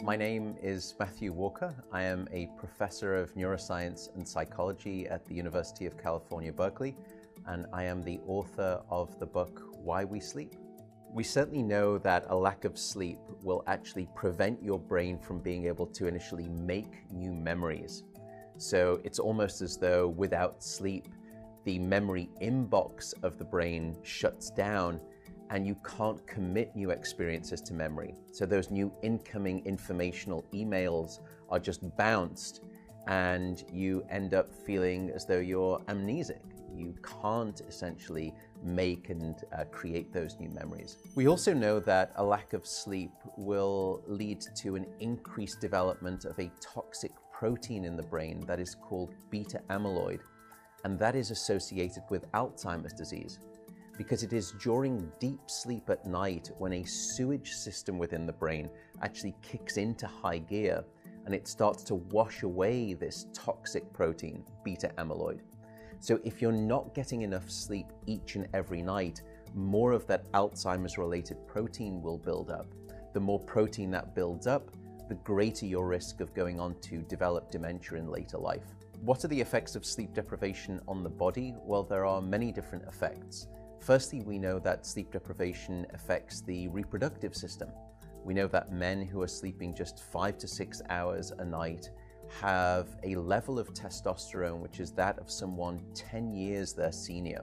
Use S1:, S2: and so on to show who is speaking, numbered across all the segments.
S1: My name is Matthew Walker. I am a professor of neuroscience and psychology at the University of California, Berkeley, and I am the author of the book, Why We Sleep. We certainly know that a lack of sleep will actually prevent your brain from being able to initially make new memories. So it's almost as though without sleep, the memory inbox of the brain shuts down and you can't commit new experiences to memory. So those new incoming informational emails are just bounced and you end up feeling as though you're amnesic. You can't essentially make and create those new memories. We also know that a lack of sleep will lead to an increased development of a toxic protein in the brain that is called beta amyloid, and that is associated with Alzheimer's disease, because it is during deep sleep at night when a sewage system within the brain actually kicks into high gear and it starts to wash away this toxic protein, beta amyloid. So if you're not getting enough sleep each and every night, more of that Alzheimer's related protein will build up. The more protein that builds up, the greater your risk of going on to develop dementia in later life. What are the effects of sleep deprivation on the body? Well, there are many different effects. Firstly, we know that sleep deprivation affects the reproductive system. We know that men who are sleeping just 5 to 6 hours a night have a level of testosterone which is that of someone 10 years their senior.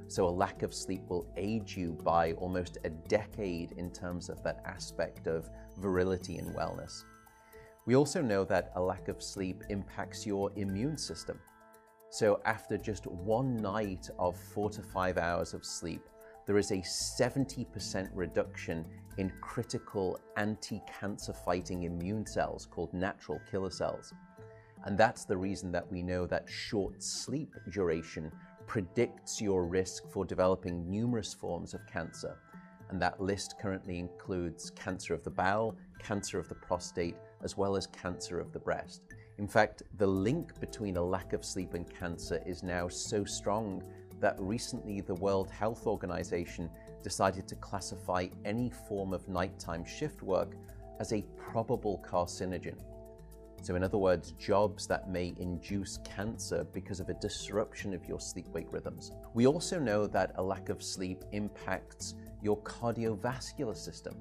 S1: So a lack of sleep will age you by almost a decade in terms of that aspect of virility and wellness. We also know that a lack of sleep impacts your immune system. So after just one night of 4 to 5 hours of sleep, there is a 70% reduction in critical anti-cancer fighting immune cells called natural killer cells. And that's the reason that we know that short sleep duration predicts your risk for developing numerous forms of cancer. And that list currently includes cancer of the bowel, cancer of the prostate, as well as cancer of the breast. In fact, the link between a lack of sleep and cancer is now so strong that recently the World Health Organization decided to classify any form of nighttime shift work as a probable carcinogen. So in other words, jobs that may induce cancer because of a disruption of your sleep-wake rhythms. We also know that a lack of sleep impacts your cardiovascular system,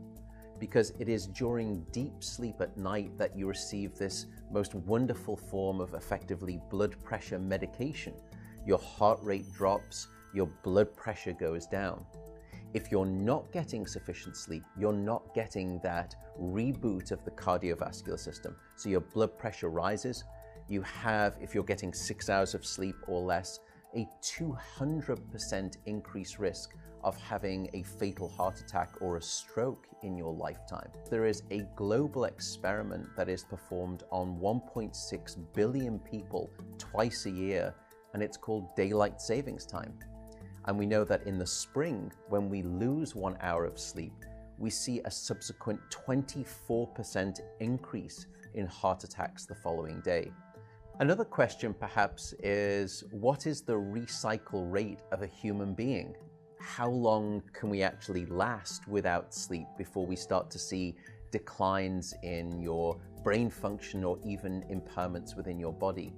S1: because it is during deep sleep at night that you receive this most wonderful form of effectively blood pressure medication. Your heart rate drops, your blood pressure goes down. If you're not getting sufficient sleep, you're not getting that reboot of the cardiovascular system. So your blood pressure rises. You have, if you're getting 6 hours of sleep or less, a 200% increased risk of having a fatal heart attack or a stroke in your lifetime. There is a global experiment that is performed on 1.6 billion people twice a year, and it's called daylight savings time. And we know that in the spring, when we lose 1 hour of sleep, we see a subsequent 24% increase in heart attacks the following day. Another question perhaps is, what is the recycle rate of a human being? How long can we actually last without sleep before we start to see declines in your brain function or even impairments within your body?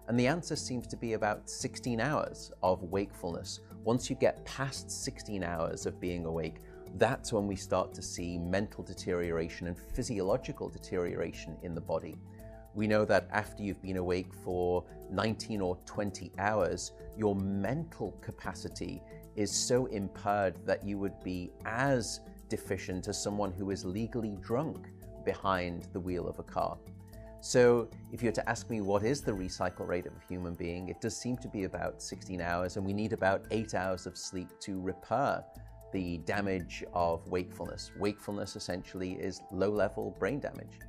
S1: And the answer seems to be about 16 hours of wakefulness. Once you get past 16 hours of being awake, that's when we start to see mental deterioration and physiological deterioration in the body. We know that after you've been awake for 19 or 20 hours, your mental capacity is so impaired that you would be as deficient as someone who is legally drunk behind the wheel of a car. So if you were to ask me what is the recycle rate of a human being, it does seem to be about 16 hours, and we need about 8 hours of sleep to repair the damage of wakefulness. Wakefulness essentially is low-level brain damage.